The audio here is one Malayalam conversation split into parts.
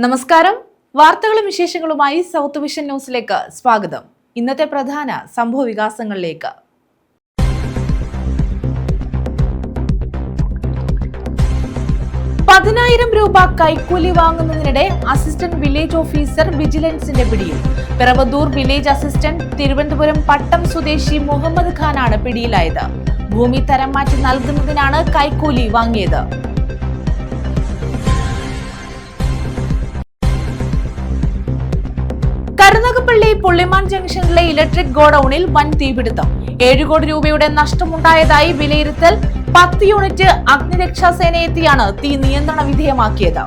നമസ്കാരം. വാർത്തകളും വിശേഷങ്ങളുമായി സൗത്ത് വിഷൻ ന്യൂസിലേക്ക് സ്വാഗതം. ഇന്നത്തെ പ്രധാന സംഭവ വികാസങ്ങളിലേക്ക്. ₹10,000 കൈക്കൂലി വാങ്ങുന്നതിനിടെ അസിസ്റ്റന്റ് വില്ലേജ് ഓഫീസർ വിജിലൻസിന്റെ പിടിയിൽ. പിറവന്തൂർ വില്ലേജ് അസിസ്റ്റന്റ് തിരുവനന്തപുരം പട്ടം സ്വദേശി മുഹമ്മദ് ഖാനാണ് പിടിയിലായത്. ഭൂമി തരം മാറ്റി നൽകുന്നതിനാണ് കൈക്കൂലി വാങ്ങിയത്. കരുനാഗപ്പള്ളി പുള്ളിമാൻ ജംഗ്ഷനിലെ ഇലക്ട്രിക് ഗോഡൌണിൽ വൻ തീപിടുത്തം. 7 കോടി രൂപയുടെ നഷ്ടമുണ്ടായതായി വിലയിരുത്തൽ. 10 യൂണിറ്റ് അഗ്നിരക്ഷാസേന എത്തിയാണ് തീ നിയന്ത്രണ വിധേയമാക്കിയത്.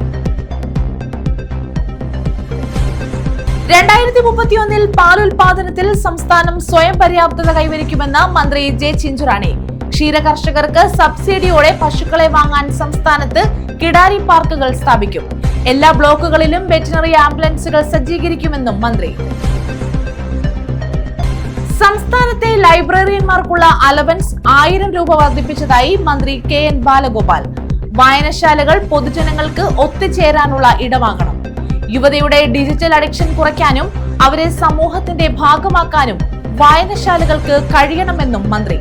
2031 പാലുൽപാദനത്തിൽ സംസ്ഥാനം സ്വയം പര്യാപ്തത കൈവരിക്കുമെന്ന് മന്ത്രി ജെ ചിഞ്ചുറാണി. ക്ഷീര കർഷകർക്ക് സബ്സിഡിയോടെ പശുക്കളെ വാങ്ങാൻ സംസ്ഥാനത്ത് കിടാരി പാർക്കുകൾ സ്ഥാപിക്കും. എല്ലാ ബ്ലോക്കുകളിലും വെറ്റിനറി ആംബുലൻസുകൾ സജ്ജീകരിക്കുമെന്നും മന്ത്രി. സംസ്ഥാനത്തെ ലൈബ്രറിയന്മാർക്കുള്ള അലവൻസ് 1000 രൂപ വർദ്ധിപ്പിച്ചതായി മന്ത്രി കെ.എൻ. ബാലഗോപാൽ. വായനശാലകൾ പൊതുജനങ്ങൾക്ക് ഒത്തുചേരാനുള്ള ഇടമാകണം. യുവതയുടെ ഡിജിറ്റൽ അഡിക്ഷൻ കുറയ്ക്കാനും അവരെ സമൂഹത്തിന്റെ ഭാഗമാക്കാനും വായനശാലകൾക്ക് കഴിയണമെന്നും മന്ത്രി.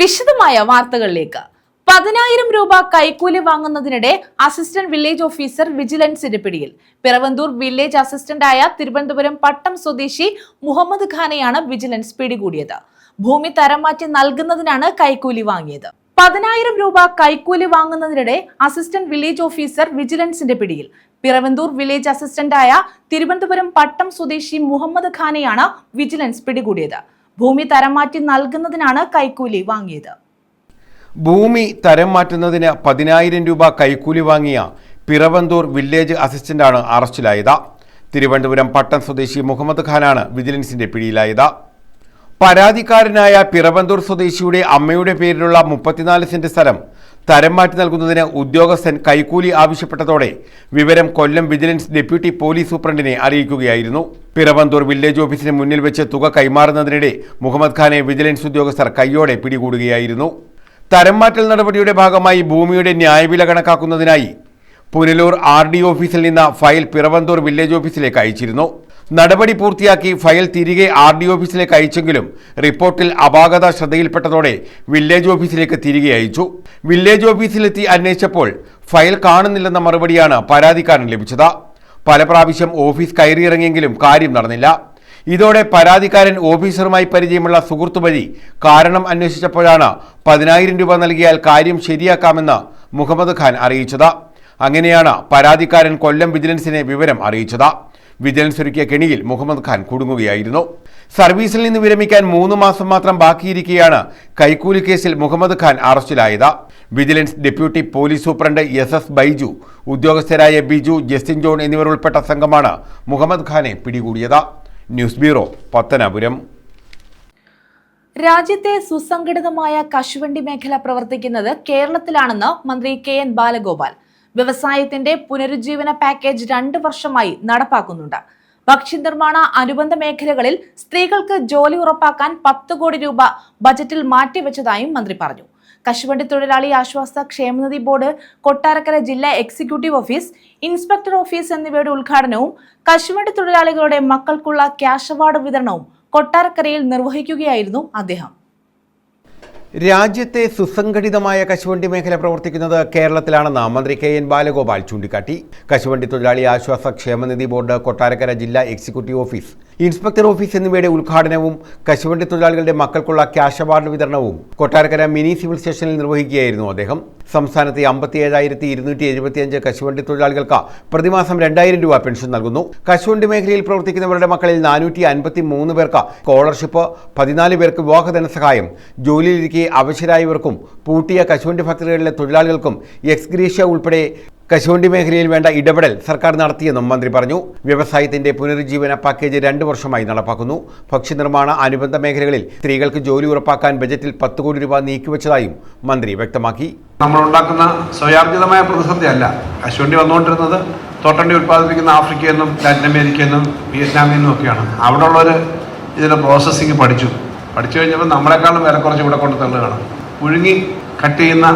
വിശദമായ വാർത്തകളിലേക്ക്. 10,000 രൂപ കൈക്കൂലി വാങ്ങുന്നതിനിടെ അസിസ്റ്റന്റ് വില്ലേജ് ഓഫീസർ വിജിലൻസിന്റെ പിടിയിൽ. പിറവന്തൂർ വില്ലേജ് അസിസ്റ്റന്റായ തിരുവനന്തപുരം പട്ടം സ്വദേശി മുഹമ്മദ് ഖാനെയാണ് വിജിലൻസ് പിടികൂടിയത്. ഭൂമി തരം മാറ്റി നൽകുന്നതിനാണ് കൈക്കൂലി വാങ്ങിയത്. 10,000 രൂപ കൈക്കൂലി വാങ്ങുന്നതിനിടെ അസിസ്റ്റന്റ് വില്ലേജ് ഓഫീസർ വിജിലൻസിന്റെ പിടിയിൽ. പിറവന്തൂർ വില്ലേജ് അസിസ്റ്റന്റായ തിരുവനന്തപുരം പട്ടം സ്വദേശി മുഹമ്മദ് ഖാനെയാണ് വിജിലൻസ് പിടികൂടിയത്. ഭൂമി തരം മാറ്റി നൽകുന്നതിനാണ് കൈക്കൂലി വാങ്ങിയത്. ഭൂമി തരം മാറ്റുന്നതിന് 10,000 രൂപ കൈക്കൂലി വാങ്ങിയ പിറവന്തൂർ വില്ലേജ് അസിസ്റ്റന്റാണ് അറസ്റ്റിലായത്. തിരുവനന്തപുരം പട്ടം സ്വദേശി മുഹമ്മദ് ഖാനാണ് വിജിലൻസിന്റെ പിടിയിലായത്. പരാതിക്കാരനായ പിറവന്തൂർ സ്വദേശിയുടെ അമ്മയുടെ പേരിലുള്ള 34 സെന്റ് സ്ഥലം തരം മാറ്റി നൽകുന്നതിന് ഉദ്യോഗസ്ഥൻ കൈക്കൂലി ആവശ്യപ്പെട്ടതോടെ വിവരം കൊല്ലം വിജിലൻസ് ഡെപ്യൂട്ടി പോലീസ് സൂപ്രണ്ടിനെ അറിയിക്കുകയായിരുന്നു. പിറവന്തൂർ വില്ലേജ് ഓഫീസിന് മുന്നിൽ വെച്ച് തുക കൈമാറുന്നതിനിടെ മുഹമ്മദ് ഖാനെ വിജിലൻസ് ഉദ്യോഗസ്ഥർ കൈയോടെ പിടികൂടുകയായിരുന്നു. തരം മാറ്റൽ നടപടിയുടെ ഭാഗമായി ഭൂമിയുടെ ന്യായവില കണക്കാക്കുന്നതിനായി പുനലൂർ RD ഓഫീസിൽ നിന്ന് ഫയൽ പിറവന്തൂർ വില്ലേജ് ഓഫീസിലേക്ക് അയച്ചിരുന്നു. നടപടി പൂർത്തിയാക്കി ഫയൽ തിരികെ RD ഓഫീസിലേക്ക് അയച്ചെങ്കിലും റിപ്പോർട്ടിൽ അപാകത ശ്രദ്ധയിൽപ്പെട്ടതോടെ വില്ലേജ് ഓഫീസിലേക്ക് തിരികെ അയച്ചു. വില്ലേജ് ഓഫീസിലെത്തി അന്വേഷിച്ചപ്പോൾ ഫയൽ കാണുന്നില്ലെന്ന മറുപടിയാണ് പരാതിക്കാരൻ ലഭിച്ചത്. പല പ്രാവശ്യം ഓഫീസ് കയറിയിറങ്ങിയെങ്കിലും കാര്യം നടന്നില്ല. ഇതോടെ പരാതിക്കാരൻ ഓഫീസറുമായി പരിചയമുള്ള സുഹൃത്തു വഴി കാരണം അന്വേഷിച്ചപ്പോഴാണ് 10,000 രൂപ നൽകിയാൽ കാര്യം ശരിയാക്കാമെന്ന് മുഹമ്മദ് ഖാൻ അറിയിച്ചത്. അങ്ങനെയാണ് പരാതിക്കാരൻ കൊല്ലം വിജിലൻസിനെ വിവരം അറിയിച്ചത്. വിജിലൻസ് ഒരുക്കിയ കെണിയിൽ മുഹമ്മദ് ഖാൻ കുടുങ്ങുകയായിരുന്നു. സർവീസിൽ നിന്ന് വിരമിക്കാൻ 3 മാസം മാത്രം ബാക്കിയിരിക്കെയാണ് കൈക്കൂലി കേസിൽ മുഹമ്മദ് ഖാൻ അറസ്റ്റിലായത്. Vigilance deputy police superintendent SS Baiju, ഉദ്യോഗസ്ഥരായ ബിജു, ജസ്റ്റിൻ ജോൺ എന്നിവർ ഉൾപ്പെട്ട സംഘമാണ് മുഹമ്മദ് ഖാനെ പിടികൂടിയത്. News bureau, Pathanapuram. രാജ്യത്തെ സുസംഘടിതമായ കശുവണ്ടി മേഖല പ്രവർത്തിക്കുന്നത് കേരളത്തിലാണെന്ന് മന്ത്രി കെ.എൻ. ബാലഗോപാൽ. വ്യവസായത്തിന്റെ പുനരുജ്ജീവന പാക്കേജ് 2 വർഷമായി നടപ്പാക്കുന്നുണ്ട്. ഭക്ഷ്യനിർമ്മാണ അനുബന്ധ മേഖലകളിൽ സ്ത്രീകൾക്ക് ജോലി ഉറപ്പാക്കാൻ 10 കോടി രൂപ ബജറ്റിൽ മാറ്റിവെച്ചതായും മന്ത്രി പറഞ്ഞു. കശുവണ്ടി തൊഴിലാളി ആശ്വാസ ക്ഷേമനിധി ബോർഡ്, കൊട്ടാരക്കര ജില്ലാ എക്സിക്യൂട്ടീവ് ഓഫീസ്, ഇൻസ്പെക്ടർ ഓഫീസ് എന്നിവയുടെ ഉദ്ഘാടനവും കശുവണ്ടി തൊഴിലാളികളുടെ മക്കൾക്കുള്ള ക്യാഷ് അവാർഡ് വിതരണവും കൊട്ടാരക്കരയിൽ നിർവഹിക്കുകയായിരുന്നു അദ്ദേഹം. രാജ്യത്തെ സുസംഘടിതമായ കശുവണ്ടി മേഖല പ്രവർത്തിക്കുന്നത് കേരളത്തിലാണെന്ന് മന്ത്രി കെ.എൻ. ബാലഗോപാൽ ചൂണ്ടിക്കാട്ടി. കശുവണ്ടി തൊഴിലാളി ആശ്വാസ ക്ഷേമനിധി ബോർഡ്, കൊട്ടാരക്കര ജില്ലാ എക്സിക്യൂട്ടീവ് ഓഫീസ്, ഇൻസ്പെക്ടർ ഓഫീസ് എന്നിവയുടെ ഉദ്ഘാടനവും കശുവണ്ടി തൊഴിലാളികളുടെ മക്കൾക്കുള്ള ക്യാഷ് അവാർഡ് വിതരണവും കൊട്ടാരക്കര മിനി സിവിൽ സ്റ്റേഷനിൽ നിർവഹിക്കുകയായിരുന്നു അദ്ദേഹം. സംസ്ഥാനത്തെ 57,275 കശുവണ്ടി തൊഴിലാളികൾക്ക് പ്രതിമാസം 2,000 രൂപ പെൻഷൻ നൽകുന്നു. കശുവണ്ടി മേഖലയിൽ പ്രവർത്തിക്കുന്നവരുടെ മക്കളിൽ 453 പേർക്ക് സ്കോളർഷിപ്പ്, 14 പേർക്ക് വിവാഹ ധനസഹായം, ജോലിയിലിരിക്കെ അവശരായവർക്കും പൂട്ടിയ കശുവണ്ടി ഫാക്ടറികളിലെ തൊഴിലാളികൾക്കും എക്സ്ഗ്രേഷ്യ ഉൾപ്പെടെ കശുവണ്ടി മേഖലയിൽ വേണ്ട ഇടപെടൽ സർക്കാർ നടത്തിയെന്നും മന്ത്രി പറഞ്ഞു. വ്യവസായത്തിന്റെ പുനരുജ്ജീവന പാക്കേജ് 2 വർഷമായി നടപ്പാക്കുന്നു. ഭക്ഷ്യനിർമ്മാണ അനുബന്ധ മേഖലകളിൽ സ്ത്രീകൾക്ക് ജോലി ഉറപ്പാക്കാൻ ബജറ്റിൽ 10 കോടി രൂപ നീക്കിവെച്ചതായും മന്ത്രി വ്യക്തമാക്കി. നമ്മളുണ്ടാക്കുന്ന സ്വയാർജിതമായ പ്രതിസന്ധിയല്ല. കശുവണ്ടി വന്നുകൊണ്ടിരുന്നത് തോട്ടണ്ടി ഉൽപ്പാദിപ്പിക്കുന്ന ആഫ്രിക്കയിൽ നിന്നും ലാറ്റിൻ അമേരിക്കയിൽ നിന്നും വിയറ്റ്നാമിൽ നിന്നും ഒക്കെയാണ്. അവിടെ ഉള്ളവർ ഇതിൻ്റെ പ്രോസസ്സിങ് പഠിച്ചു കഴിഞ്ഞപ്പോൾ നമ്മളെക്കാളും വില കുറച്ച് ഇവിടെ കൊണ്ട് തള്ളുകയാണ്. പുഴുങ്ങി കട്ട് ചെയ്യുന്ന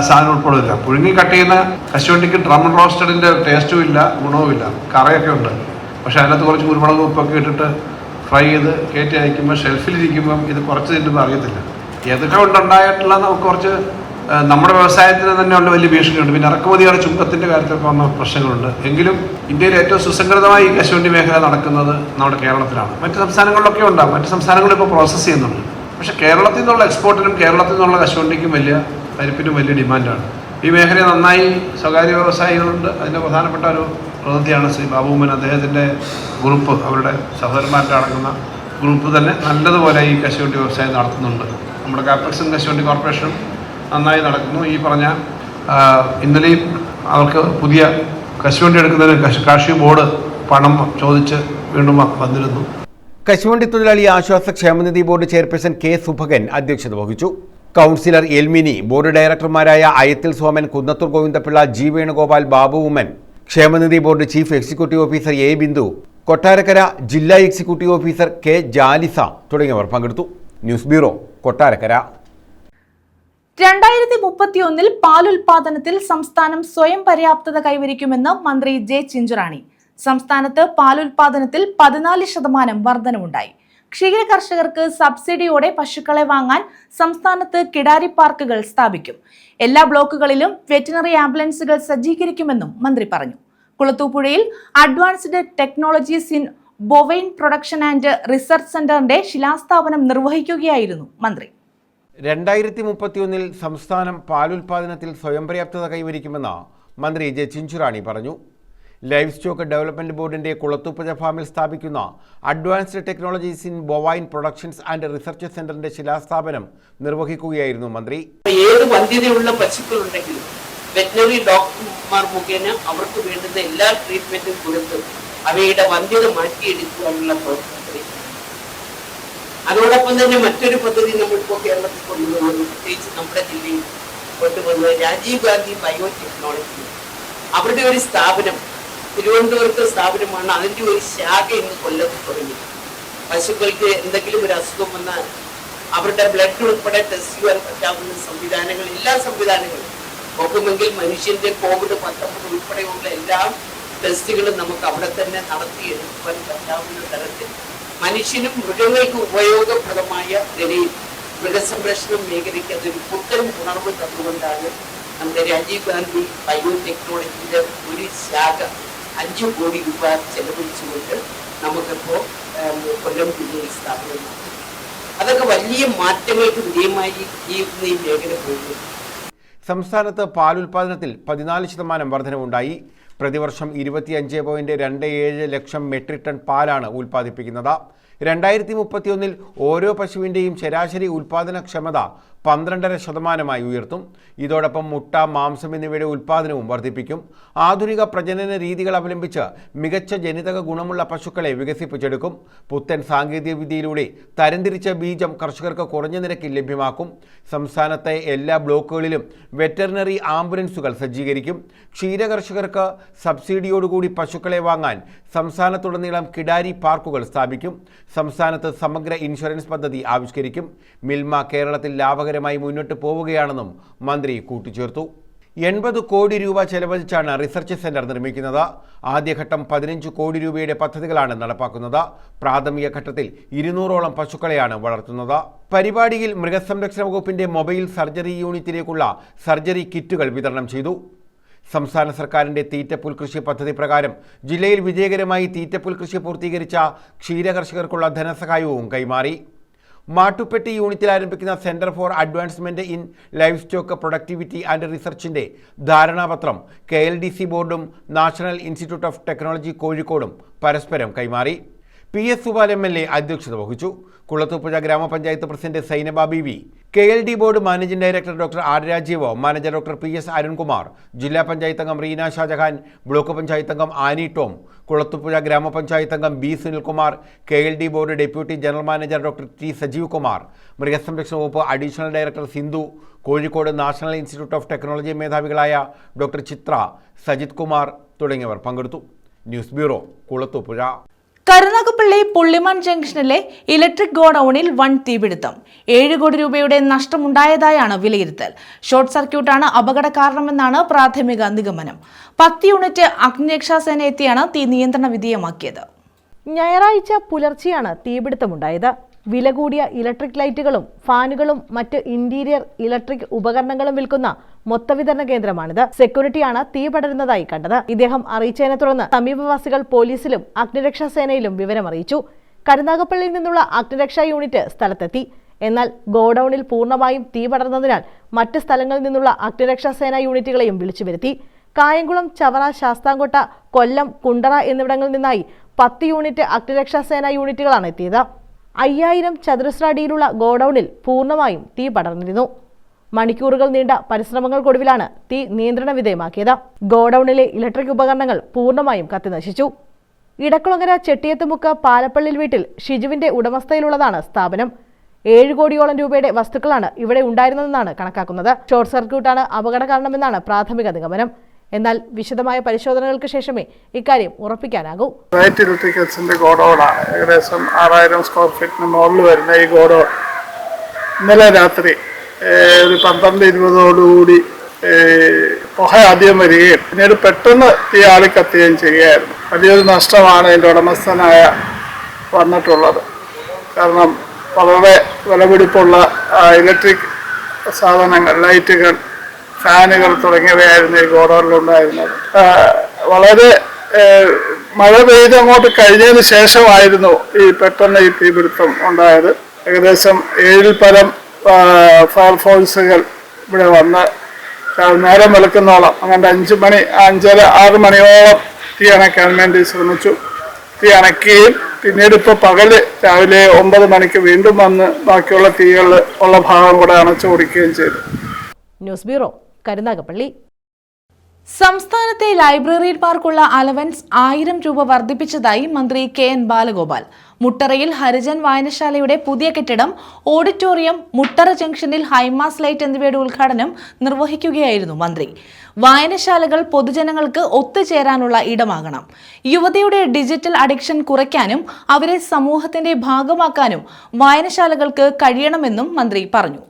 സാധനം ഉൾപ്പെടില്ല. പുഴുങ്ങി കട്ട് ചെയ്യുന്ന കശുവണ്ടിക്ക് ഡ്രം റോസ്റ്റഡിൻ്റെ ടേസ്റ്റും ഇല്ല, ഗുണവും ഇല്ല. കറയൊക്കെ ഉണ്ട്, പക്ഷേ അതിനകത്ത് കുറച്ച് കുരുമുളക് ഉപ്പൊക്കെ ഇട്ടിട്ട് ഫ്രൈ ചെയ്ത് കയറ്റി അയക്കുമ്പോൾ ഷെൽഫിലിരിക്കുമ്പം ഇത് കുറച്ച് തിന്നുമ്പോൾ അറിയത്തില്ല. ഏതൊക്കെ കൊണ്ടുണ്ടായിട്ടുള്ള നമുക്ക് കുറച്ച് നമ്മുടെ വ്യവസായത്തിന് തന്നെ ഉള്ള വലിയ ഭീഷണിയുണ്ട്. പിന്നെ ഇറക്കുമതിയുടെ ചുങ്കത്തിൻ്റെ കാര്യത്തിലൊക്കെ വന്ന പ്രശ്നങ്ങളുണ്ട്. എങ്കിലും ഇന്ത്യയിൽ ഏറ്റവും സുസംഘടിതമായി ഈ കശുവണ്ടി മേഖല നടക്കുന്നത് നമ്മുടെ കേരളത്തിലാണ്. മറ്റ് സംസ്ഥാനങ്ങളിലൊക്കെ ഉണ്ടാകും, മറ്റ് സംസ്ഥാനങ്ങളിൽ ഇപ്പോൾ പ്രോസസ്സ് ചെയ്യുന്നുണ്ട്. പക്ഷേ കേരളത്തിൽ നിന്നുള്ള എക്സ്പോർട്ടിനും കേരളത്തിൽ നിന്നുള്ള കശുവണ്ടിക്കും പരിപ്പിനും വലിയ ഡിമാൻഡാണ്. ഈ മേഖലയെ നന്നായി സ്വകാര്യ വ്യവസായികളുണ്ട്. അതിൻ്റെ പ്രധാനപ്പെട്ട ഒരു പ്രതിനിധിയാണ് ശ്രീ ബാബുമൻ. അദ്ദേഹത്തിൻ്റെ ഗ്രൂപ്പ്, അവരുടെ സഹോദരന്മാരുടെ അടങ്ങുന്ന ഗ്രൂപ്പ് തന്നെ നല്ലതുപോലെ ഈ കശുവണ്ടി വ്യവസായം നടത്തുന്നുണ്ട്. നമ്മുടെ കാപ്പക്സും കശുവണ്ടി കോർപ്പറേഷനും നന്നായി നടക്കുന്നു. ഈ പറഞ്ഞ ഇന്നലെയും അവർക്ക് പുതിയ കശുവണ്ടി എടുക്കുന്നതിന് കാർഷിക ബോർഡ് പണം ചോദിച്ച് വീണ്ടും വന്നിരുന്നു. കശുവണ്ടി തൊഴിലാളി ആശ്വാസ ക്ഷേമനിധി ബോർഡ് ചെയർപേഴ്സൺ കെ സുഭകൻ അധ്യക്ഷത വഹിച്ചു. കൗൺസിലർ എൽമിനി, ബോർഡ് ഡയറക്ടർമാരായ അയത്തിൽ സോമൻ, കുന്നത്തൂർ ഗോവിന്ദപിള്ള, ജി വേണുഗോപാൽ, ബാബു ഉമ്മൻ, ക്ഷേമനിധി board chief executive officer A Bindu, Kottarakkara ജില്ലാ എക്സിക്യൂട്ടീവ് ഓഫീസർ കെ ജാലിസ തുടങ്ങിയവർ പങ്കെടുത്തു. News bureau, Kottarakkara. 2031 പാലുൽപാദനത്തിൽ സംസ്ഥാനം സ്വയം പര്യാപ്തത കൈവരിക്കുമെന്ന് മന്ത്രി ജെ ചിഞ്ചുറാണി. സംസ്ഥാനത്ത് പാലുൽപാദനത്തിൽ 14% വർധനവുണ്ടായി. ക്ഷീര കർഷകർക്ക് സബ്സിഡിയോടെ പശുക്കളെ വാങ്ങാൻ സംസ്ഥാനത്ത് കിടാരി പാർക്കുകൾ സ്ഥാപിക്കും. എല്ലാ ബ്ലോക്കുകളിലും വെറ്റിനറി ആംബുലൻസുകൾ സജ്ജീകരിക്കുമെന്നും മന്ത്രി പറഞ്ഞു. കുളത്തൂപ്പുഴയിൽ advanced technologies in bovine production and research സെന്ററിന്റെ ശിലാസ്ഥാപനം നിർവഹിക്കുകയായിരുന്നു മന്ത്രി. 2031 സംസ്ഥാനം പാലുൽപാദനത്തിൽ സ്വയം പര്യാപ്തത കൈവരിക്കുമെന്ന് മന്ത്രി ജെ ചിഞ്ചുറാണി പറഞ്ഞു. ലൈവ് സ്റ്റോക്ക് ഡെവലപ്മെന്റ് ബോർഡിന്റെ കുളത്തൂപ്പുഴ ഫാമിൽ സ്ഥാപിക്കുന്ന advanced technologies in bovine productions and research സെന്ററിന്റെ ശിലാസ്ഥാപനം നിർവഹിക്കുകയായിരുന്നു മന്ത്രി. ഏത് വന്ധ്യതയുള്ള പശുക്കളുണ്ടെങ്കിലും വെറ്റിനറി ഡോക്ടർമാർ മുഖേന അവർക്ക് വേണ്ടുന്ന എല്ലാ ട്രീറ്റ്മെന്റും കൊടുത്ത് അവയുടെ വന്ധ്യത മാറ്റിയെടുക്കാനുള്ള പ്രവർത്തനം. അതോടൊപ്പം തന്നെ മറ്റൊരു പദ്ധതി നമ്മളിപ്പോൾ കേരളത്തിൽ കൊണ്ടുവന്നത്, പ്രത്യേകിച്ച് നമ്മുടെ ജില്ലയിൽ കൊണ്ടുവന്നത് രാജീവ് ഗാന്ധി ബയോ ടെക്നോളജി. അവരുടെ ഒരു സ്ഥാപനം തിരുവനന്തപുരത്തെ സ്ഥാപനമാണ്. അതിൻ്റെ ഒരു ശാഖ ഇന്ന് കൊല്ലത്ത് തുടങ്ങി. പശുക്കൾക്ക് എന്തെങ്കിലും ഒരു അസുഖം വന്നാൽ അവരുടെ ബ്ലഡ് ഉൾപ്പെടെ ടെസ്റ്റ് ചെയ്യാൻ പറ്റാവുന്ന സംവിധാനങ്ങൾ, എല്ലാ സംവിധാനങ്ങളും നോക്കുമെങ്കിൽ മനുഷ്യന്റെ COVID-19 ഉൾപ്പെടെയുള്ള എല്ലാ ടെസ്റ്റുകളും നമുക്ക് അവിടെ തന്നെ നടത്തിയെടുക്കുവാൻ പറ്റാവുന്ന തരത്തിൽ മനുഷ്യനും മൃഗങ്ങൾക്ക് ഉപയോഗപ്രദമായ നിലയിൽ മൃഗസംരക്ഷണ മേഖലയ്ക്ക് അതൊരു പുത്തൻ ഉണർവ് തന്നുകൊണ്ടാണ് നമ്മുടെ രാജീവ് ഗാന്ധി ബയോ ടെക്നോളജിയുടെ ഒരു ശാഖ 5 കോടി രൂപ ചെലവഴിച്ചുകൊണ്ട് നമുക്കിപ്പോൾ കൊല്ലം ജില്ലയിൽ സ്ഥാപനം. അതൊക്കെ വലിയ മാറ്റങ്ങൾക്ക് വിധേയമായി ഈ മേഖല പോകുന്നു. സംസ്ഥാനത്ത് പാലുൽപാദനത്തിൽ 14% വർധനവുണ്ടായി. പ്രതിവർഷം 25.27 ലക്ഷം മെട്രിക് ടൺ പാലാണ് ഉൽപ്പാദിപ്പിക്കുന്നത്. 2031 ഓരോ പശുവിൻ്റെയും ശരാശരി ഉൽപ്പാദനക്ഷമത 12.5% ഉയർത്തും. ഇതോടൊപ്പം മുട്ട, മാംസം എന്നിവയുടെ ഉൽപ്പാദനവും വർദ്ധിപ്പിക്കും. ആധുനിക പ്രജനന രീതികൾ അവലംബിച്ച് മികച്ച ജനിതക ഗുണമുള്ള പശുക്കളെ വികസിപ്പിച്ചെടുക്കും. പുത്തൻ സാങ്കേതിക വിദ്യയിലൂടെ തരംതിരിച്ച ബീജം കർഷകർക്ക് കുറഞ്ഞ നിരക്കിൽ ലഭ്യമാക്കും. സംസ്ഥാനത്തെ എല്ലാ ബ്ലോക്കുകളിലും വെറ്ററിനറി ആംബുലൻസുകൾ സജ്ജീകരിക്കും. ക്ഷീരകർഷകർക്ക് സബ്സിഡിയോടുകൂടി പശുക്കളെ വാങ്ങാൻ സംസ്ഥാനത്തുടനീളം കിടാരി പാർക്കുകൾ സ്ഥാപിക്കും. സംസ്ഥാനത്ത് സമഗ്ര ഇൻഷുറൻസ് പദ്ധതി ആവിഷ്കരിക്കും. മിൽമ കേരളത്തിൽ ലാഭകരമായി മുന്നോട്ട് പോവുകയാണെന്നും മന്ത്രി കൂട്ടിച്ചേർത്തു. 80 കോടി രൂപ ചെലവഴിച്ചാണ് റിസർച്ച് സെന്റർ നിർമ്മിക്കുന്നത്. ആദ്യഘട്ടം 15 കോടി രൂപയുടെ പദ്ധതികളാണ് നടപ്പാക്കുന്നത്. പ്രാഥമിക ഘട്ടത്തിൽ 200ഓളം പശുക്കളെയാണ് വളർത്തുന്നത്. പരിപാടിയിൽ മൃഗസംരക്ഷണ വകുപ്പിന്റെ മൊബൈൽ സർജറി യൂണിറ്റിലേക്കുള്ള സർജറി കിറ്റുകൾ വിതരണം ചെയ്തു. സംസ്ഥാന സർക്കാരിൻ്റെ തീറ്റപ്പുൽ കൃഷി പദ്ധതി പ്രകാരം ജില്ലയിൽ വിജയകരമായി തീറ്റപ്പുൽ കൃഷി പൂർത്തീകരിച്ച ക്ഷീരകർഷകർക്കുള്ള ധനസഹായവും കൈമാറി. മാട്ടുപ്പെട്ടി യൂണിറ്റിൽ ആരംഭിക്കുന്ന centre for advancement in livestock productivity and റിസർച്ചിന്റെ ധാരണാപത്രം KLDC ബോർഡും നാഷണൽ ഇൻസ്റ്റിറ്റ്യൂട്ട് ഓഫ് ടെക്നോളജി കോഴിക്കോടും പരസ്പരം കൈമാറി. PS സുബാൽ MLA അധ്യക്ഷത വഹിച്ചു. കുളത്തൂപ്പുഴ ഗ്രാമപഞ്ചായത്ത് president Sainaba Beevi, KLD board managing director doctor R Rajeev, manager doctor PS Arunkumar, ജില്ലാ പഞ്ചായത്ത് അംഗം റീന ഷാജഹാൻ, ബ്ലോക്ക് പഞ്ചായത്ത് അംഗം ആനി ടോം, കുളത്തൂപ്പുഴ ഗ്രാമപഞ്ചായത്ത് അംഗം B Sunilkumar, KLD board deputy general manager doctor T Sajeev Kumar, മൃഗസംരക്ഷണ വകുപ്പ് additional director Sindhu, Kozhikode national institute of technology മേധാവികളായ ഡോക്ടർ ചിത്ര, സജിത് കുമാർ തുടങ്ങിയവർ പങ്കെടുത്തു. News bureau, Kulathupuzha. കരുനാഗപ്പള്ളി പുള്ളിമാൻ ജംഗ്ഷനിലെ ഇലക്ട്രിക് ഗോഡൌണിൽ വൻ തീപിടുത്തം. 7 കോടി രൂപയുടെ നഷ്ടമുണ്ടായതായാണ് വിലയിരുത്തൽ. ഷോർട്ട് സർക്യൂട്ടാണ് അപകട കാരണമെന്നാണ് പ്രാഥമിക നിഗമനം. 10 യൂണിറ്റ് അഗ്നിരക്ഷാസേന എത്തിയാണ് തീ നിയന്ത്രണ വിധേയമാക്കിയത്. ഞായറാഴ്ച പുലർച്ചെയാണ് തീപിടുത്തമുണ്ടായത്. വില കൂടിയ ഇലക്ട്രിക് ലൈറ്റുകളും ഫാനുകളും മറ്റ് ഇന്റീരിയർ ഇലക്ട്രിക് ഉപകരണങ്ങളും വിൽക്കുന്ന മൊത്തവിതരണ കേന്ദ്രമാണിത്. സെക്യൂരിറ്റിയാണ് തീ പടരുന്നതായി കണ്ടത്. ഇദ്ദേഹം അറിയിച്ചതിനെ തുടർന്ന് സമീപവാസികൾ പോലീസിലും അഗ്നിരക്ഷാ സേനയിലും വിവരമറിയിച്ചു. കരുനാഗപ്പള്ളിയിൽ നിന്നുള്ള അഗ്നിരക്ഷാ യൂണിറ്റ് സ്ഥലത്തെത്തി. എന്നാൽ ഗോഡൌണിൽ പൂർണ്ണമായും തീ പടർന്നതിനാൽ മറ്റ് സ്ഥലങ്ങളിൽ നിന്നുള്ള അഗ്നിരക്ഷാ സേന യൂണിറ്റുകളെയും വിളിച്ചു വരുത്തി. കായംകുളം, ചവറ, ശാസ്താംകോട്ട, കൊല്ലം, കുണ്ടറ എന്നിവിടങ്ങളിൽ നിന്നായി 10 യൂണിറ്റ് അഗ്നിരക്ഷാ സേന യൂണിറ്റുകളാണ് എത്തിയത്. 5000 ചതുരശ്ര അടിയിലുള്ള ഗോഡൌണിൽ പൂർണ്ണമായും തീ പടർന്നിരുന്നു. മണിക്കൂറുകൾ നീണ്ട പരിശ്രമങ്ങൾക്കൊടുവിലാണ് തീ നിയന്ത്രണ വിധേയമാക്കിയത്. ഗോഡൌണിലെ ഇലക്ട്രിക് ഉപകരണങ്ങൾ പൂർണ്ണമായും കത്തിനശിച്ചു. ഇടക്കുളങ്ങര ചെട്ടിയത്തുമുക്ക് പാലപ്പള്ളിൽ വീട്ടിൽ ഷിജുവിന്റെ ഉടമസ്ഥയിലുള്ളതാണ് സ്ഥാപനം. 7 കോടിയോളം രൂപയുടെ വസ്തുക്കളാണ് ഇവിടെ ഉണ്ടായിരുന്നതെന്നാണ് കണക്കാക്കുന്നത്. ഷോർട്ട് സർക്യൂട്ടാണ് അപകട കാരണമെന്നാണ് പ്രാഥമിക നിഗമനം. എന്നാൽ വിശദമായ പരിശോധനകൾക്ക് ശേഷമേ ഇക്കാര്യം ഉറപ്പിക്കാനാകൂ. റൈറ്റ് ഇലക്ട്രിക്കൽസിന്റെ ഗോഡൌണാണ്. ഏകദേശം 6000 സ്ക്വയർ ഫീറ്റിന് മുകളിൽ വരുന്ന ഈ ഗോഡൌൺ ഇന്നലെ രാത്രി ഒരു 12:20 പുക ആദ്യം വരികയും പിന്നീട് പെട്ടെന്ന് തീ ആളിക്കത്തുകയും ചെയ്യുകയായിരുന്നു. വലിയൊരു നഷ്ടമാണ് ഇതിൻ്റെ ഉടമസ്ഥനായ വന്നിട്ടുള്ളത്. കാരണം വളരെ വിലപിടിപ്പുള്ള ഇലക്ട്രിക് സാധനങ്ങൾ, ലൈറ്റുകൾ, ഫാനുകൾ തുടങ്ങിയവയായിരുന്നു ഈ ഗോഡൌണിലുണ്ടായിരുന്നത്. വളരെ മഴ പെയ്ത് അങ്ങോട്ട് കഴിഞ്ഞതിന് ശേഷമായിരുന്നു പെട്ടെന്ന് ഈ തീപിടുത്തം ഉണ്ടായത്. ഏകദേശം 7 പരം ഫയർഫോഴ്സുകൾ ഇവിടെ വന്ന് നേരം വെളുക്കുന്നോളം അങ്ങനെ 5 മണി 5:30-6 മണിയോളം തീ അണയ്ക്കാൻ വേണ്ടി ശ്രമിച്ചു. തീ അണയ്ക്കുകയും പിന്നീട് ഇപ്പോൾ പകല് രാവിലെ 9 മണിക്ക് വീണ്ടും വന്ന് ബാക്കിയുള്ള തീകൾ ഉള്ള ഭാഗം കൂടെ അണച്ചു ഓടിക്കുകയും ചെയ്തു. News bureau, Karunagappally. സംസ്ഥാനത്തെ ലൈബ്രറിമാർക്കുള്ള അലവൻസ് 1000 രൂപ വർദ്ധിപ്പിച്ചതായി മന്ത്രി KN ബാലഗോപാൽ. മുട്ടറയിൽ ഹരിജൻ വായനശാലയുടെ പുതിയ കെട്ടിടം, ഓഡിറ്റോറിയം, മുട്ടറ ജംഗ്ഷനിൽ ഹൈമാസ് ലൈറ്റ് എന്നിവയുടെ ഉദ്ഘാടനം നിർവഹിക്കുകയായിരുന്നു മന്ത്രി. വായനശാലകൾ പൊതുജനങ്ങൾക്ക് ഒത്തുചേരാനുള്ള ഇടമാകണം. യുവതയുടെ ഡിജിറ്റൽ അഡിക്ഷൻ കുറയ്ക്കാനും അവരെ സമൂഹത്തിന്റെ ഭാഗമാക്കാനും വായനശാലകൾക്ക് കഴിയണമെന്നും മന്ത്രി പറഞ്ഞു.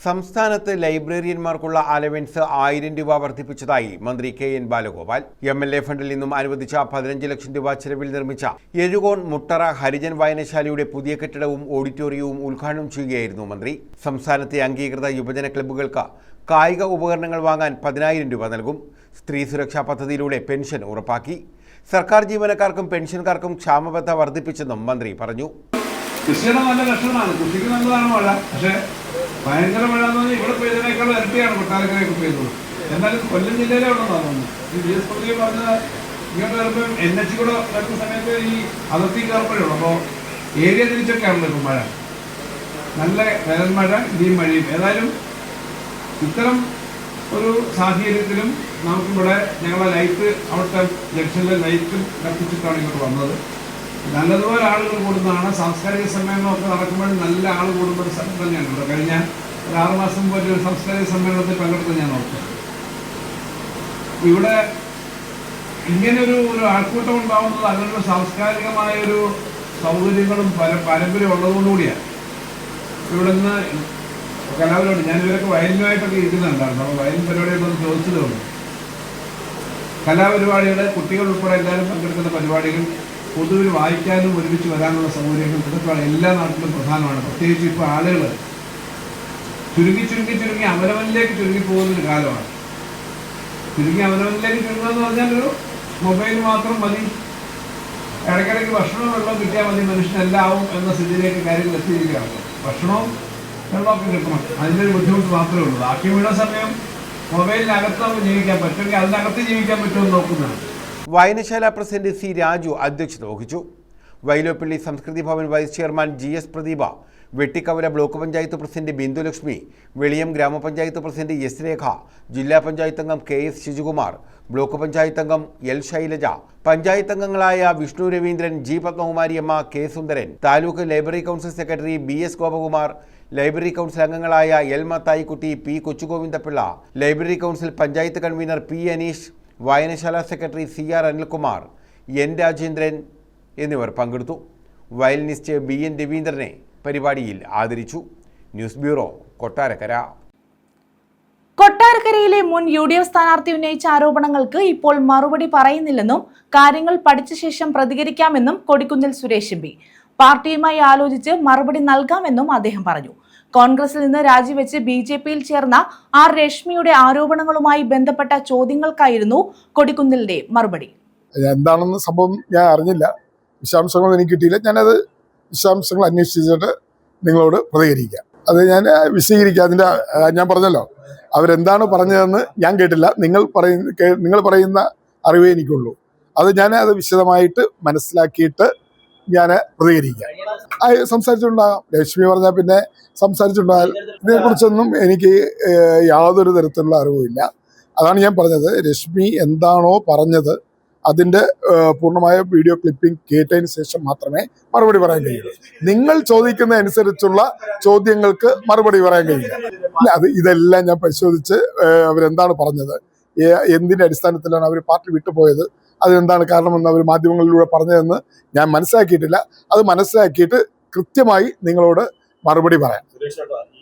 സംസ്ഥാനത്ത് ലൈബ്രറിയന്മാർക്കുള്ള അലവൻസ് 1000 രൂപ വർദ്ധിപ്പിച്ചതായി മന്ത്രി KN ബാലഗോപാൽ. MLA ഫണ്ടിൽ നിന്നും അനുവദിച്ച 15 ലക്ഷം രൂപ ചെലവിൽ നിർമ്മിച്ച എഴുകോൺ മുട്ടറ ഹരിജൻ വായനശാലയുടെ പുതിയ കെട്ടിടവും ഓഡിറ്റോറിയവും ഉദ്ഘാടനം ചെയ്യുകയായിരുന്നു മന്ത്രി. സംസ്ഥാനത്തെ അംഗീകൃത യുവജന ക്ലബ്ബുകൾക്ക് കായിക ഉപകരണങ്ങൾ വാങ്ങാൻ 10,000 രൂപ നൽകും. സ്ത്രീ സുരക്ഷാ പദ്ധതിയിലൂടെ പെൻഷൻ ഉറപ്പാക്കി. സർക്കാർ ജീവനക്കാർക്കും പെൻഷൻകാർക്കും ക്ഷാമബത്ത വർദ്ധിപ്പിച്ചെന്നും മന്ത്രി പറഞ്ഞു. കൃഷിയുടെ നല്ല ലക്ഷണമാണ്, കൃഷിക്ക് നല്ലതാണ് മഴ. പക്ഷേ ഭയങ്കര മഴ എന്ന് പറഞ്ഞാൽ ഇവിടെ പെയ്തതിനേക്കാളും ഇരട്ടിയാണ് കൊട്ടാരക്കരയൊക്കെ പെയ്തത്. എന്നാലും കൊല്ലം ജില്ലയിലെ ഉണ്ടെന്നാണ് തോന്നുന്നു. ഈ GS പ്രതി പറഞ്ഞ ഇങ്ങോട്ട് വരുമ്പോൾ NH കൂടെ വരുന്ന സമയത്ത് ഈ അതിർത്തി കയറുമ്പോഴേ ഉള്ളൂ. അപ്പോൾ ഏരിയ തിരിച്ചൊക്കെയാണല്ലോ ഇപ്പം മഴ. നല്ല വേനൽമഴ, ഇടിയും മഴയും. ഏതായാലും ഇത്തരം ഒരു സാഹചര്യത്തിലും നമുക്കിവിടെ ഞങ്ങളെ ലൈറ്റ്, അവിടുത്തെ ജംഗ്ഷനിലെ ലൈറ്റും കത്തിച്ചിട്ടാണ് ഇങ്ങോട്ട് വന്നത്. നല്ലതുപോലെ ആളുകൾ കൂടുന്നതാണ്. സാംസ്കാരിക സമ്മേളനമൊക്കെ നടക്കുമ്പോൾ നല്ല ആൾ കൂടുന്ന ഒരു സ്ഥലം തന്നെയാണ് ഇവിടെ. കഴിഞ്ഞ ഒരു 6 മാസം മുമ്പ് ഒരു സാംസ്കാരിക സമ്മേളനത്തിൽ പങ്കെടുത്ത് ഞാൻ നോക്കുന്നത്. ഇവിടെ ഇങ്ങനൊരു ആൾക്കൂട്ടം ഉണ്ടാവുന്നത് അങ്ങനൊരു സാംസ്കാരികമായൊരു സൗകര്യങ്ങളും പാരമ്പര്യം ഉള്ളതുകൊണ്ടുകൂടിയാണ്. ഇവിടെ നിന്ന് കലാപരിപാടി, ഞാൻ ഇവരൊക്കെ വയലിനുമായിട്ടൊക്കെ ഇരിക്കുന്നുണ്ടായിരുന്നു. അപ്പോൾ വയലിൻ പരിപാടികളൊന്നും ചോദിച്ചതുകൊണ്ട് കലാപരിപാടികൾ, കുട്ടികൾ ഉൾപ്പെടെ എല്ലാവരും പങ്കെടുക്കുന്ന പരിപാടികൾ, പൊതുവിൽ വായിക്കാനും ഒരുമിച്ച് വരാനുള്ള സൗകര്യങ്ങൾ, ഇതൊക്കെ എല്ലാ നാട്ടിലും പ്രധാനമാണ്. പ്രത്യേകിച്ച് ഇപ്പോൾ ആളുകൾ ചുരുങ്ങി അവനവനിലേക്ക് ചുരുങ്ങിപ്പോകുന്നൊരു കാലമാണ്. അവനവനിലേക്ക് ചുരുങ്ങുകയെന്ന് പറഞ്ഞാൽ ഒരു മൊബൈൽ മാത്രം മതി, ഇടയ്ക്കിടയ്ക്ക് ഭക്ഷണവും വെള്ളം കിട്ടിയാൽ മതി, മനുഷ്യനെല്ലാവും എന്ന സ്ഥിതിയിലേക്ക് കാര്യങ്ങൾ എത്തിയിരിക്കുകയാണ്. ഭക്ഷണവും വെള്ളമൊക്കെ കിട്ടണം, അതിൻ്റെ ഒരു ബുദ്ധിമുട്ട് മാത്രമേ ഉള്ളൂ. ബാക്കി മുഴുവൻ സമയം മൊബൈലിനകത്ത് നമുക്ക് ജീവിക്കാൻ പറ്റുമെങ്കിൽ അതിനകത്ത് ജീവിക്കാൻ പറ്റുമെന്ന് നോക്കുന്നതാണ്. വായനശാല പ്രസിഡന്റ് C രാജു അധ്യക്ഷത വഹിച്ചു. Vyloppilly Samskriti Bhavan vice chairman GS Pradeepa, Vettikkavala block panchayat president Bindulakshmi, Veliyam ഗ്രാമപഞ്ചായത്ത് പ്രസിഡന്റ് S രേഖ, ജില്ലാ പഞ്ചായത്ത് അംഗം KS ശിജുകുമാർ, ബ്ലോക്ക് പഞ്ചായത്ത് അംഗം L ശൈലജ, പഞ്ചായത്ത് അംഗങ്ങളായ Vishnu Raveendran, G Padmakumariamma, K Sundaran, taluk library council secretary BS Gopakumar, library council അംഗങ്ങളായ L Mathaikutty, P Kochugovindapillai, library council panchayat convener P Aneesh, വായനശാല secretary CR Anilkumar, N Rajendran എന്നിവർ പങ്കെടുത്തു. വയലിനിസ്റ്റ് BN രവീന്ദ്രനെ പരിപാടിയിൽ ആദരിച്ചു. News bureau, Kottarakkara. കൊട്ടാരക്കരയിലെ മുൻ UDF സ്ഥാനാർത്ഥി ഉന്നയിച്ച ആരോപണങ്ങൾക്ക് ഇപ്പോൾ മറുപടി പറയുന്നില്ലെന്നും കാര്യങ്ങൾ പഠിച്ച ശേഷം പ്രതികരിക്കാമെന്നും കൊടിക്കുന്നിൽ സുരേഷ് MP പാർട്ടിയുമായി ആലോചിച്ച് മറുപടി നൽകാമെന്നും അദ്ദേഹം പറഞ്ഞു. കോൺഗ്രസിൽ നിന്ന് രാജിവെച്ച് BJPയിൽ ചേർന്ന R രശ്മിയുടെ ആരോപണങ്ങളുമായി ബന്ധപ്പെട്ട ചോദ്യങ്ങൾക്കായിരുന്നു കൊടിക്കുന്നിലിന്റെ മറുപടി. എന്താണെന്ന് സംഭവം ഞാൻ അറിഞ്ഞില്ല, വിശദാംശങ്ങൾ എനിക്ക് കിട്ടിയില്ല. ഞാനത് വിശദാംശങ്ങൾ അന്വേഷിച്ചിട്ട് നിങ്ങളോട് പ്രതികരിക്കാം. അത് ഞാൻ വിശദീകരിക്കാം. അതിൻ്റെ ഞാൻ പറഞ്ഞല്ലോ, അവരെന്താണ് പറഞ്ഞതെന്ന് ഞാൻ കേട്ടില്ല. നിങ്ങൾ പറയുന്ന അറിവേ എനിക്കുള്ളൂ. അത് വിശദമായിട്ട് മനസ്സിലാക്കിയിട്ട് ഞാൻ പ്രതികരിക്കാം. സംസാരിച്ചിട്ടുണ്ടാകാം. രശ്മി പറഞ്ഞാൽ പിന്നെ സംസാരിച്ചിട്ടുണ്ടാകാം. ഇതിനെക്കുറിച്ചൊന്നും എനിക്ക് യാതൊരു തരത്തിലുള്ള അറിവുമില്ല. അതാണ് ഞാൻ പറഞ്ഞത്. രശ്മി എന്താണോ പറഞ്ഞത് അതിൻ്റെ പൂർണ്ണമായ വീഡിയോ ക്ലിപ്പിംഗ് കേട്ടതിന് ശേഷം മാത്രമേ മറുപടി പറയാൻ കഴിയുള്ളൂ. നിങ്ങൾ ചോദിക്കുന്ന അനുസരിച്ചുള്ള ചോദ്യങ്ങൾക്ക് മറുപടി പറയാൻ കഴിയില്ല. ഇതെല്ലാം ഞാൻ പരിശോധിച്ച് അവരെന്താണ് പറഞ്ഞത്, എന്തിൻ്റെ അടിസ്ഥാനത്തിലാണ് അവർ പാർട്ടി വിട്ടുപോയത്, അതെന്താണ് കാരണമെന്ന് അവർ മാധ്യമങ്ങളിലൂടെ പറഞ്ഞതെന്ന് ഞാൻ മനസ്സിലാക്കിയിട്ടില്ല. അത് മനസ്സിലാക്കിയിട്ട് കൃത്യമായി നിങ്ങളോട് മറുപടി പറയാം.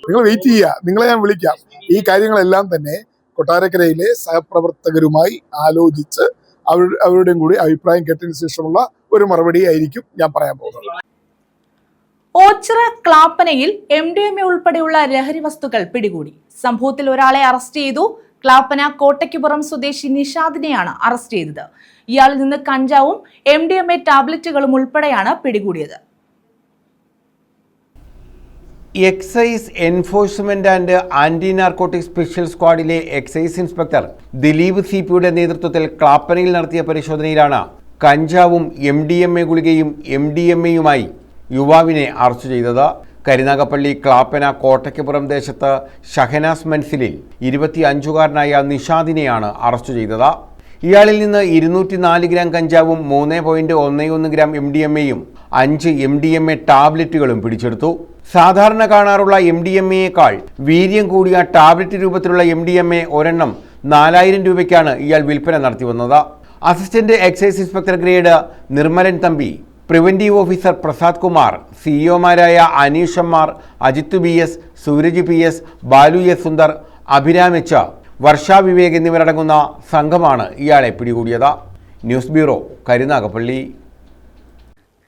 നിങ്ങൾ വെയിറ്റ് ചെയ്യുക, നിങ്ങളെ ഞാൻ വിളിക്കാം. ഈ കാര്യങ്ങളെല്ലാം തന്നെ കൊട്ടാരക്കരയിലെ സഹപ്രവർത്തകരുമായി ആലോചിച്ച് അവരുടെയും കൂടി അഭിപ്രായം കേട്ടതിന് ശേഷമുള്ള ഒരു മറുപടി ആയിരിക്കും ഞാൻ പറയാൻ പോകുന്നത്. ഓച്ചിറ ക്ലാപ്പനയിൽ MDMA ഉൾപ്പെടെയുള്ള ലഹരി വസ്തുക്കൾ പിടികൂടി. സംഭവത്തിൽ ഒരാളെ അറസ്റ്റ് ചെയ്തു. ക്ലാപ്പന കോട്ടയ്ക്കുപുറം സ്വദേശി നിഷാദിനെയാണ് അറസ്റ്റ് ചെയ്തത്. ഇയാളിൽ നിന്ന് കഞ്ചാവും MDMA ടാബ്ലറ്റുകളും ഉൾപ്പെടെയാണ് പിടികൂടിയത്. Excise enforcement and anti narcotic special സ്ക്വാഡിലെ എക്സൈസ് ഇൻസ്പെക്ടർ ദിലീപ് CPയുടെ നേതൃത്വത്തിൽ ക്ലാപ്പനയിൽ നടത്തിയ പരിശോധനയിലാണ് കഞ്ചാവും MDMA ഗുളികയും MDMAയുമായി യുവാവിനെ അറസ്റ്റ് ചെയ്തത്. കരുനാഗപ്പള്ളി ക്ലാപ്പന കോട്ടയ്ക്കുപുറം ദേശത്ത് ഷഹനാസ് മൻസിലിൽ 25-കാരനായ നിഷാദിനെയാണ് അറസ്റ്റ് ചെയ്തത്. ഇയാളിൽ നിന്ന് 204 ഗ്രാം കഞ്ചാവും 3.11 ഗ്രാം MDMAയും 5 MDMA ടാബ്ലറ്റുകളും പിടിച്ചെടുത്തു. സാധാരണ കാണാറുള്ള MDMAയേക്കാൾ വീര്യം കൂടിയ ടാബ്ലറ്റ് രൂപത്തിലുള്ള MDMA ഒരെണ്ണം 4000 രൂപയ്ക്കാണ് ഇയാൾ വിൽപ്പന നടത്തി വന്നത്. Assistant excise inspector grade Nirmalan Thampi, preventive officer Prasad Kumar, CEOമാരായ Aneesh MR, Ajith BS, Sooraj PS, Balu S Sundar, Abhiram H, Varsha Vivek എന്നിവരടങ്ങുന്ന സംഘമാണ് ഇയാളെ പിടികൂടിയത്. News bureau, Karunagappally.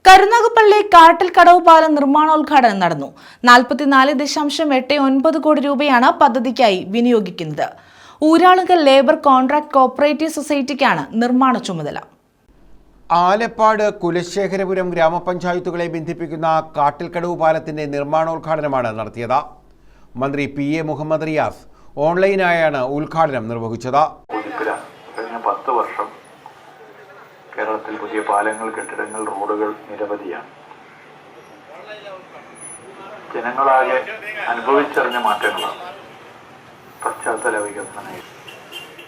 കരുനാഗപ്പള്ളി കാട്ടിൽക്കടവ് പാലം നിർമ്മാണോദ്ഘാടനം നടന്നു. 44.89 കോടി രൂപയാണ് പദ്ധതിക്കായി വിനിയോഗിക്കുന്നത്. ഊരാളുങ്കൽ ലേബർ കോൺട്രാക്ട് കോഓപ്പറേറ്റീവ് സൊസൈറ്റിക്കാണ് നിർമ്മാണ ചുമതല. ആലപ്പാട് കുലശേഖരപുരം ഗ്രാമപഞ്ചായത്തുകളെ ബന്ധിപ്പിക്കുന്ന കാട്ടിൽക്കടവ് പാലത്തിന്റെ നിർമ്മാണോദ്ഘാടനമാണ് നടത്തിയത്. മന്ത്രി PA മുഹമ്മദ് റിയാസ് ഓൺലൈനായാണ് ഉദ്ഘാടനം നിർവഹിച്ചത്. കഴിഞ്ഞ 10 വർഷം കേരളത്തിൽ പുതിയ പാലങ്ങൾ, കെട്ടിടങ്ങൾ, റോഡുകൾ നിരവധിയാണ്. ജനങ്ങളാകെ അനുഭവിച്ചറിഞ്ഞ മാറ്റങ്ങളാണ് പശ്ചാത്തല വികസനം.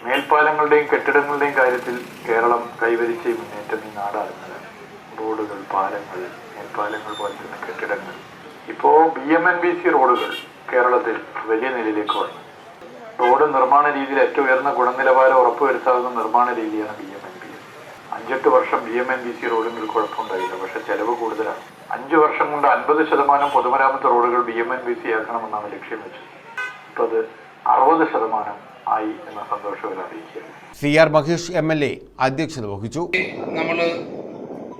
മേൽപ്പാലങ്ങളുടെയും കെട്ടിടങ്ങളുടെയും കാര്യത്തിൽ കേരളം കൈവരിച്ച മുന്നേറ്റം ഈ നാടറിഞ്ഞതാണ്. റോഡുകൾ, പാലങ്ങൾ, മേൽപ്പാലങ്ങൾ പോലെ തന്നെ കെട്ടിടങ്ങൾ. ഇപ്പോൾ BMNBC റോഡുകൾ കേരളത്തിൽ വലിയ നിലയിലേക്ക് വന്നു. റോഡ് നിർമ്മാണ രീതിയിൽ ഏറ്റവും ഉയർന്ന ഗുണനിലവാരം ഉറപ്പുവരുത്താവുന്ന നിർമ്മാണ രീതിയാണ് BMNBC. 5-8 വർഷം BMNBC റോഡുകൾ കുഴപ്പമുണ്ടായില്ല, പക്ഷെ ചെലവ് കൂടുതലാണ്. 5 വർഷം കൊണ്ട് 50% പൊതുമരാമത്ത് റോഡുകൾ BMNBC ആക്കണമെന്നാണ് ലക്ഷ്യം വെച്ചത്. ഇപ്പോൾ അത് 60% ആയി എന്ന സന്തോഷത്തിൽ അറിയിക്കുകയാണ്. CR മഹേഷ് MLA അധ്യക്ഷത വഹിച്ചു. നമ്മൾ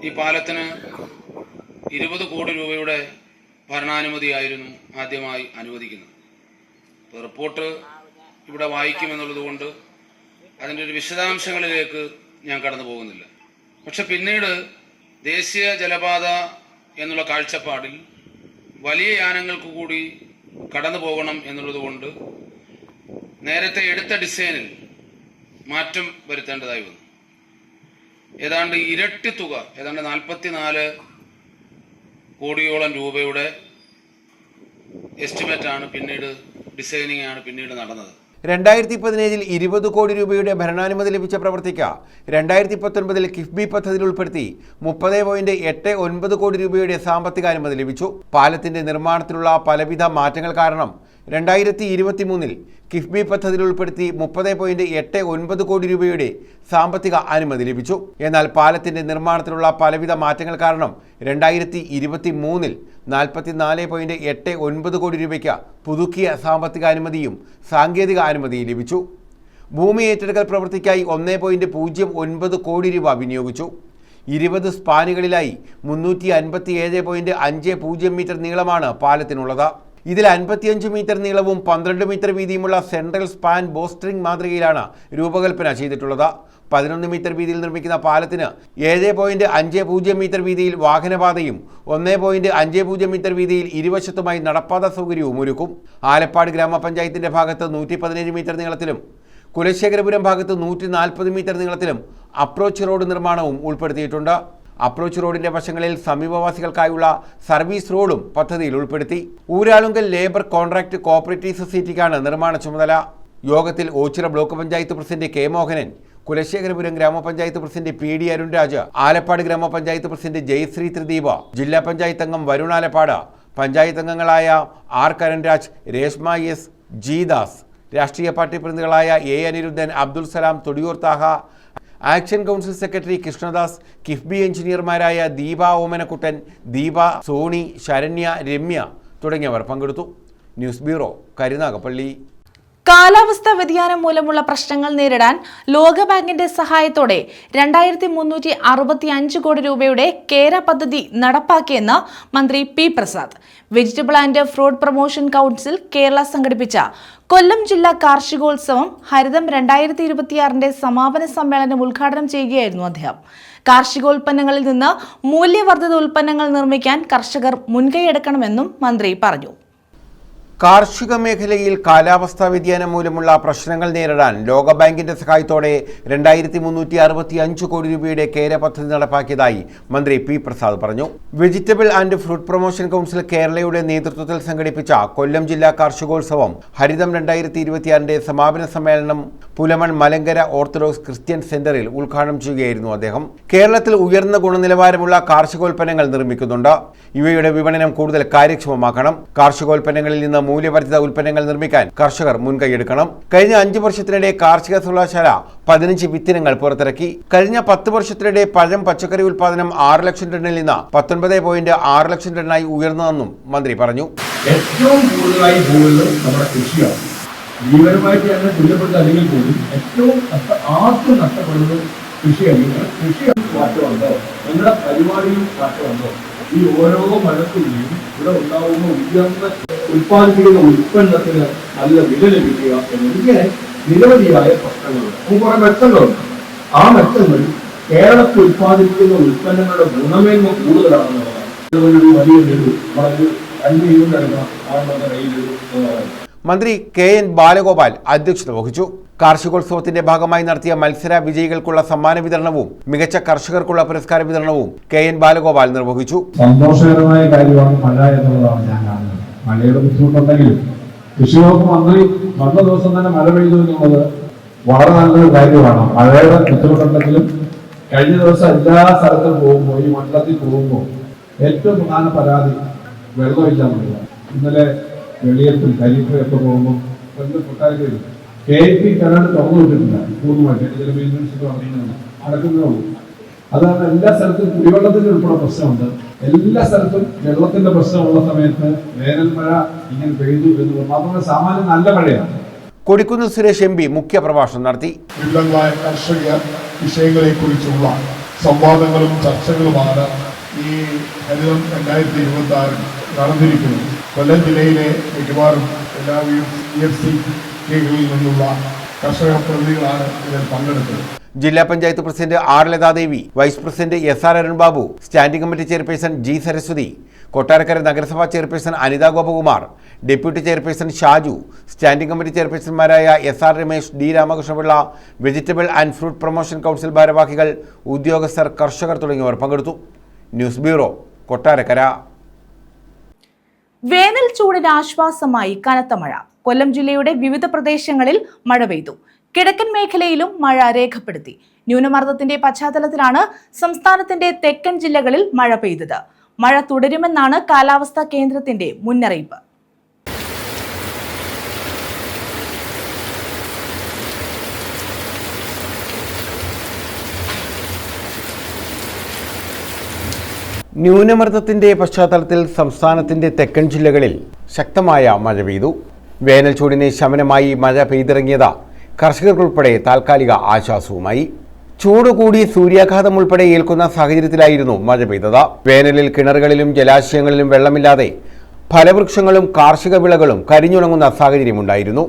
ഈ പാലത്തിന് 20 കോടി രൂപയുടെ ഭരണാനുമതിയായിരുന്നു ആദ്യമായി അനുവദിക്കുന്നത്. റിപ്പോർട്ട് ഇവിടെ വായിക്കുമെന്നുള്ളത് കൊണ്ട് അതിൻ്റെ ഒരു വിശദാംശങ്ങളിലേക്ക് ഞാൻ കടന്നു പോകുന്നില്ല. പക്ഷെ പിന്നീട് ദേശീയ ജലപാത എന്നുള്ള കാഴ്ചപ്പാടിൽ വലിയ യാനങ്ങൾക്ക് കൂടി കടന്നു പോകണം എന്നുള്ളത് കൊണ്ട് നേരത്തെ എടുത്ത ഡിസൈനിൽ മാറ്റം വരുത്തേണ്ടതായി വന്നു. ഏതാണ്ട് ഇരട്ടി തുക, ഏതാണ്ട് 44 കോടിയോളം രൂപയുടെ എസ്റ്റിമേറ്റാണ് പിന്നീട്, ഡിസൈനിങ് ആണ് പിന്നീട് നടന്നത്. 2017 20 കോടി രൂപയുടെ ഭരണാനുമതി ലഭിച്ച പ്രവൃത്തിക്ക് 2019 കിഫ്ബി പദ്ധതിയിൽ ഉൾപ്പെടുത്തി 30.89 കോടി രൂപയുടെ സാമ്പത്തിക അനുമതി ലഭിച്ചു. പാലത്തിന്റെ നിർമ്മാണത്തിലുള്ള പലവിധ മാറ്റങ്ങൾ കാരണം 2023 കിഫ്ബി പദ്ധതിയിൽ ഉൾപ്പെടുത്തി 30.89 കോടി രൂപയുടെ സാമ്പത്തിക അനുമതി ലഭിച്ചു. എന്നാൽ പാലത്തിന്റെ നിർമ്മാണത്തിലുള്ള പലവിധ മാറ്റങ്ങൾ കാരണം 2023 44.89 കോടി രൂപയ്ക്ക് പുതുക്കിയ സാമ്പത്തിക അനുമതിയും സാങ്കേതിക അനുമതിയും ലഭിച്ചു. ഭൂമി ഏറ്റെടുക്കൽ പ്രവൃത്തിക്കായി 1.09 കോടി രൂപ വിനിയോഗിച്ചു. 20 സ്പാനുകളിലായി 357.50 മീറ്റർ നീളമാണ് പാലത്തിനുള്ളത്. ഇതിൽ 55 മീറ്റർ നീളവും 12 മീറ്റർ വീതിയുമുള്ള സെൻട്രൽ സ്പാൻ ബോസ്ട്രിംഗ് മാതൃകയിലാണ് രൂപകൽപ്പന ചെയ്തിട്ടുള്ളത്. 11 മീറ്റർ വീതിയിൽ നിർമ്മിക്കുന്ന പാലത്തിന് 7.50 മീറ്റർ വീതിയിൽ വാഹനപാതയും 1.50 മീറ്റർ വീതിയിൽ ഇരുവശത്തുമായി നടപ്പാത സൗകര്യവും ഒരുക്കും. ആലപ്പാട് ഗ്രാമപഞ്ചായത്തിന്റെ ഭാഗത്ത് 117 മീറ്റർ നീളത്തിലും കുലശേഖരപുരം ഭാഗത്ത് 140 മീറ്റർ നീളത്തിലും അപ്രോച്ച് റോഡ് നിർമ്മാണവും ഉൾപ്പെടുത്തിയിട്ടുണ്ട്. അപ്രോച്ച് റോഡിന്റെ വശങ്ങളിൽ സമീപവാസികൾക്കായുള്ള സർവീസ് റോഡും പദ്ധതിയിൽ ഉൾപ്പെടുത്തി. ഊരാളുങ്കൽ ലേബർ കോൺട്രാക്ട് കോഓപ്പറേറ്റീവ് സൊസൈറ്റിക്കാണ് നിർമ്മാണ ചുമതല. യോഗത്തിൽ Oachira block panchayat president K Mohanan, Kulasekharapuram ഗ്രാമപഞ്ചായത്ത് president P D Arunraj, Alappad ഗ്രാമപഞ്ചായത്ത് പ്രസിഡന്റ് ജയശ്രീ ത്രിദീപ്, ജില്ലാ പഞ്ചായത്ത് അംഗം വരുൺ ആലപ്പാട്, പഞ്ചായത്ത് അംഗങ്ങളായ R Karanraj, Reshma S, G Das, രാഷ്ട്രീയ പാർട്ടി പ്രതിനിധികളായ A Aniruddhan, Abdul Salam, Thodiyoor Thaha, action council secretary Krishnadas, KIIFB എഞ്ചിനീയർമാരായ ദീപ ഓമനക്കുട്ടൻ, ദീപ, സോണി, ശരണ്യ, രമ്യ തുടങ്ങിയവർ പങ്കെടുത്തു. News bureau, Karunagappally. കാലാവസ്ഥാ വ്യതിയാനം മൂലമുള്ള പ്രശ്നങ്ങൾ നേരിടാൻ ലോകബാങ്കിന്റെ സഹായത്തോടെ 2365 കോടി രൂപയുടെ കേര പദ്ധതി നടപ്പാക്കിയെന്ന് മന്ത്രി P Prasad. Vegetable and fruit promotion council Kerala സംഘടിപ്പിച്ച കൊല്ലം ജില്ലാ കാർഷികോത്സവം ഹരിതം 2026 സമാപന സമ്മേളനം ഉദ്ഘാടനം ചെയ്യുകയായിരുന്നു അദ്ദേഹം. കാർഷികോൽപ്പന്നങ്ങളിൽ നിന്ന് മൂല്യവർദ്ധിത ഉൽപ്പന്നങ്ങൾ നിർമ്മിക്കാൻ കർഷകർ മുൻകൈയെടുക്കണമെന്നും മന്ത്രി പറഞ്ഞു. കാർഷിക മേഖലയിൽ കാലാവസ്ഥാ വ്യതിയാനം മൂലമുള്ള പ്രശ്നങ്ങൾ നേരിടാൻ ലോകബാങ്കിന്റെ സഹായത്തോടെ 2365 കോടി രൂപയുടെ കേര പദ്ധതി നടപ്പാക്കിയതായി മന്ത്രി പി പ്രസാദ് പറഞ്ഞു. Vegetable and fruit promotion council കേരളയുടെ നേതൃത്വത്തിൽ സംഘടിപ്പിച്ച കൊല്ലം ജില്ലാ കാർഷികോത്സവം ഹരിതം 2026 സമാപന സമ്മേളനം പുലമൺ മലങ്കര ഓർത്തഡോക്സ് ക്രിസ്ത്യൻ സെന്ററിൽ ഉദ്ഘാടനം ചെയ്യുകയായിരുന്നു അദ്ദേഹം. കേരളത്തിൽ ഉയർന്ന ഗുണനിലവാരമുള്ള കാർഷികോൽപ്പന്നങ്ങൾ നിർമ്മിക്കുന്നുണ്ട്. ഇവയുടെ വിപണനം കൂടുതൽ കാര്യക്ഷമമാക്കണം. കാർഷികോൽപ്പന്നങ്ങളിൽ നിന്ന് മൂല്യവർദ്ധിത ഉൽപ്പന്നങ്ങൾ നിർമ്മിക്കാൻ കർഷകർ മുൻകൈയെടുക്കണം. കഴിഞ്ഞ 5 വർഷത്തിനിടെ കാർഷിക സർവകലാശാല 15 വിത്തിനങ്ങൾ പുറത്തിറക്കി. കഴിഞ്ഞ 10 വർഷത്തിനിടെ പഴം പച്ചക്കറി ഉൽപാദനം 6 ലക്ഷം ടണ്ണിൽ നിന്ന് 19.6 ലക്ഷം ടണ്ണായി ഉയർന്നതെന്നും മന്ത്രി പറഞ്ഞു. ഏറ്റവും കൂടുതലായി പോകുന്നത് നമ്മുടെ കൃഷിയാണ്. ജീവനുമായിട്ട് തന്നെ തുല്യപ്പെടുത്ത അല്ലെങ്കിൽ പോലും ഏറ്റവും ആദ്യം നഷ്ടപ്പെടുന്നത് കൃഷിയാണ്. കൃഷി മാറ്റമുണ്ടോ, നിങ്ങളുടെ പരിപാടിയിൽ മാറ്റമുണ്ടോ, ഈ ഓരോ മഴക്കുള്ളിലും ഇവിടെ ഉണ്ടാവുന്ന ഉയർന്ന ഉൽപ്പാദിപ്പിക്കുന്ന ഉൽപ്പന്നത്തിന് നല്ല വില ലഭിക്കുക എന്നിങ്ങനെ നിരവധിയായ പ്രശ്നങ്ങളുണ്ട്. കുറെ മെച്ചങ്ങളുണ്ട്. ആ മെച്ചങ്ങൾ കേരളത്തിൽ ഉൽപ്പാദിപ്പിക്കുന്ന ഉൽപ്പന്നങ്ങളുടെ ഗുണമേന്മ കൂടുതലാണെന്നുള്ളതാണ്. ഒരു വലിയ നെല്ലു വളരെ 5 ഇരുന്നെടുക്കണം ആണെന്ന കയ്യിലൊരു. മന്ത്രി കെ എൻ ബാലഗോപാൽ അധ്യക്ഷത വഹിച്ചു. കാർഷികോത്സവത്തിന്റെ ഭാഗമായി നടത്തിയ മത്സര വിജയികൾക്കുള്ള സമ്മാന വിതരണവും മികച്ച കർഷകർക്കുള്ള പുരസ്കാര വിതരണവും കെ എൻ ബാലഗോപാൽ നിർവഹിച്ചു. സന്തോഷകരമായ കാര്യമാണ് മഴ എന്നുള്ളതാണ് ഞാൻ കാണുന്നത്. മഴയുടെ ബുദ്ധിമുട്ടുണ്ടെങ്കിലും കൃഷി വകുപ്പ് മന്ത്രി വന്ന ദിവസം തന്നെ മഴ പെയ്തു എന്നുള്ളത് വളരെ നല്ലൊരു കാര്യമാണ്. മഴയുടെ ബുദ്ധിമുട്ടുണ്ടെങ്കിലും കഴിഞ്ഞ ദിവസം എല്ലാ സ്ഥലത്തും പോകുമ്പോൾ, ഈ മണ്ഡലത്തിൽ പോകുമ്പോൾ ഏറ്റവും പ്രധാന പരാതി വെള്ളമില്ല എന്നുള്ളതാണ്. ഇന്നലെ വെളിയത്തിൽ കരിപ്പയൊക്കെ പോകുമ്പോൾ കൊട്ടാരക്കര KP കനാട് തുറന്നു വിട്ടിട്ടില്ല പൂർണ്ണമായിട്ട്. ചില മെയിൻ്റനൻസ് നടക്കുന്നേ ഉള്ളൂ. അതാണ് എല്ലാ സ്ഥലത്തും കുടിവെള്ളത്തിന്റെ ഉൾപ്പെടെ പ്രശ്നമുണ്ട്. എല്ലാ സ്ഥലത്തും വെള്ളത്തിന്റെ പ്രശ്നമുള്ള സമയത്ത് വേനൽ മഴ ഇങ്ങനെ പെയ്തു എന്നുള്ളത് മാത്രമല്ല സാമാന്യം നല്ല മഴയാണ്. കൊടിക്കുന്നിൽ സുരേഷ് MP മുഖ്യ പ്രഭാഷണം നടത്തി. വിവിധങ്ങളായ കാർഷിക വിഷയങ്ങളെ കുറിച്ചുള്ള സംവാദങ്ങളും ചർച്ചകളുമാണ് ഈ ഹരിതം 2026 നടന്നിരിക്കുന്നത്. കൊല്ലം ജില്ലയിലെ മിക്കവാറും എല്ലാ EFC-കളിൽ നിന്നുള്ള കർഷക പ്രതിനിധികളാണ് ഇതിൽ പങ്കെടുത്തത്. ജില്ലാ panchayat president R Lathadevi, vice president SR Arun Babu, standing committee chairperson G Saraswathi, Kottarakkara നഗരസഭാ chairperson Anitha Gopakumar, deputy chairperson Shaju, standing committee ചെയർപേഴ്സൺമാരായ SR Ramesh, D Ramakrishnapillai, vegetable and fruit promotion council ഭാരവാഹികൾ, ഉദ്യോഗസ്ഥർ, കർഷകർ തുടങ്ങിയവർ പങ്കെടുത്തു. News bureau, Kottarakkara. വേനൽ ചൂടിന് ആശ്വാസമായി കനത്ത മഴ. കൊല്ലം ജില്ലയുടെ വിവിധ പ്രദേശങ്ങളിൽ മഴ പെയ്തു. കിഴക്കൻ മേഖലയിലും മഴ രേഖപ്പെടുത്തി. ന്യൂനമർദ്ദത്തിന്റെ പശ്ചാത്തലത്തിലാണ് സംസ്ഥാനത്തിന്റെ തെക്കൻ ജില്ലകളിൽ മഴ പെയ്തത്. മഴ തുടരുമെന്നാണ് കാലാവസ്ഥാ കേന്ദ്രത്തിന്റെ മുന്നറിയിപ്പ്. ന്യൂനമർദ്ദത്തിന്റെ പശ്ചാത്തലത്തിൽ സംസ്ഥാനത്തിന്റെ തെക്കൻ ജില്ലകളിൽ ശക്തമായ മഴ പെയ്തു. വേനൽ ചൂടിന് ശമനമായി മഴ പെയ്തിറങ്ങിയത് കർഷകർക്കുൾപ്പെടെ താൽക്കാലിക ആശ്വാസവുമായി. ചൂട് കൂടി സൂര്യാഘാതം ഉൾപ്പെടെ ഏൽക്കുന്ന സാഹചര്യത്തിലായിരുന്നു മഴ പെയ്തത്. വേനലിൽ കിണറുകളിലും ജലാശയങ്ങളിലും വെള്ളമില്ലാതെ ഫലവൃക്ഷങ്ങളും കാർഷിക വിളകളും കരിഞ്ഞുണങ്ങുന്ന സാഹചര്യമുണ്ടായിരുന്നു.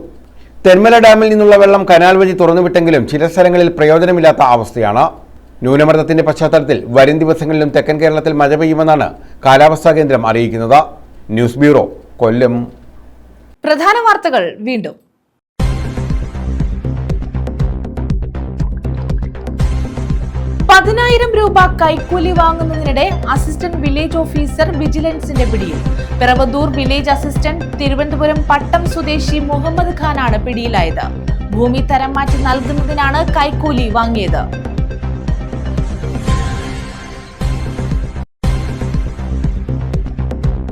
തെന്മല ഡാമിൽ നിന്നുള്ള വെള്ളം കനാൽ വഴി തുറന്നുവിട്ടെങ്കിലും ചില സ്ഥലങ്ങളിൽ പ്രയോജനമില്ലാത്ത അവസ്ഥയാണ്. ന്യൂനമർദ്ദത്തിന്റെ പശ്ചാത്തലത്തിൽ വരും ദിവസങ്ങളിലും തെക്കൻ കേരളത്തിൽ മഴ പെയ്യുമെന്നാണ് കാലാവസ്ഥാ കേന്ദ്രം അറിയിക്കുന്നത്. ന്യൂസ് ബ്യൂറോ, കൊല്ലം. പ്രധാന വാർത്തകൾ വീണ്ടും. ₹10,000 കൈക്കൂലി വാങ്ങുന്നതിനിടെ അസിസ്റ്റന്റ് വില്ലേജ് ഓഫീസർ വിജിലൻസിന്റെ പിടിയിൽ. പിറവന്തൂർ വില്ലേജ് അസിസ്റ്റന്റ് തിരുവനന്തപുരം പട്ടം സ്വദേശി മുഹമ്മദ് ഖാനാണ് പിടിയിലായത്. ഭൂമി തരം മാറ്റി നൽകുന്നതിനാണ് കൈക്കൂലി വാങ്ങിയത്.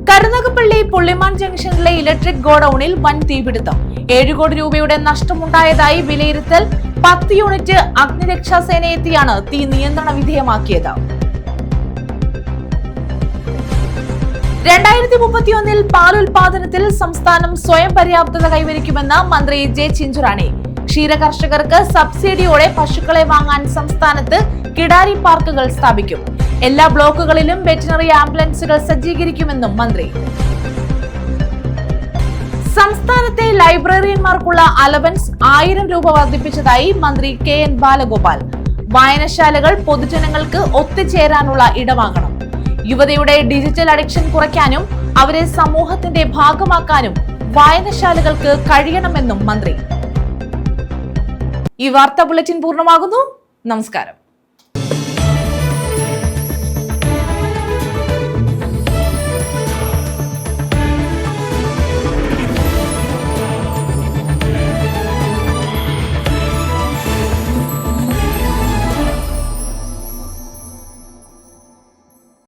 കരുനാഗപ്പള്ളി പുള്ളിമാൻ ജംഗ്ഷനിലെ ഇലക്ട്രിക് ഗോഡൌണിൽ വൻ തീപിടുത്തം. 7 കോടി രൂപയുടെ നഷ്ടമുണ്ടായതായി വിലയിരുത്തൽ. 10 യൂണിറ്റ് അഗ്നിരക്ഷാസേന എത്തിയാണ് തീ നിയന്ത്രണ വിധേയമാക്കിയത്. 2031 പാൽ ഉൽപാദനത്തിൽ സംസ്ഥാനം സ്വയം പര്യാപ്തത കൈവരിക്കുമെന്ന് മന്ത്രി ജെ ചിഞ്ചുറാണി. ക്ഷീര കർഷകർക്ക് സബ്സിഡിയോടെ പശുക്കളെ വാങ്ങാൻ സംസ്ഥാനത്ത് കിടാരി പാർക്കുകൾ സ്ഥാപിക്കും. എല്ലാ ബ്ലോക്കുകളിലും വെറ്റിനറി ആംബുലൻസുകൾ സജ്ജീകരിക്കുമെന്നും മന്ത്രി. സംസ്ഥാനത്തെ ലൈബ്രറിയന്മാർക്കുള്ള അലവൻസ് 1000 രൂപ വർദ്ധിപ്പിച്ചതായി മന്ത്രി KN ബാലഗോപാൽ. വായനശാലകൾ പൊതുജനങ്ങൾക്ക് ഒത്തുചേരാനുള്ള ഇടമാകണം. യുവതയുടെ ഡിജിറ്റൽ അഡിക്ഷൻ കുറയ്ക്കാനും അവരെ സമൂഹത്തിന്റെ ഭാഗമാക്കാനും വായനശാലകൾക്ക് കഴിയണമെന്നും മന്ത്രി. ഈ വാർത്താ ബുള്ളറ്റിൻ പൂർണ്ണമാകുന്നു. നമസ്കാരം.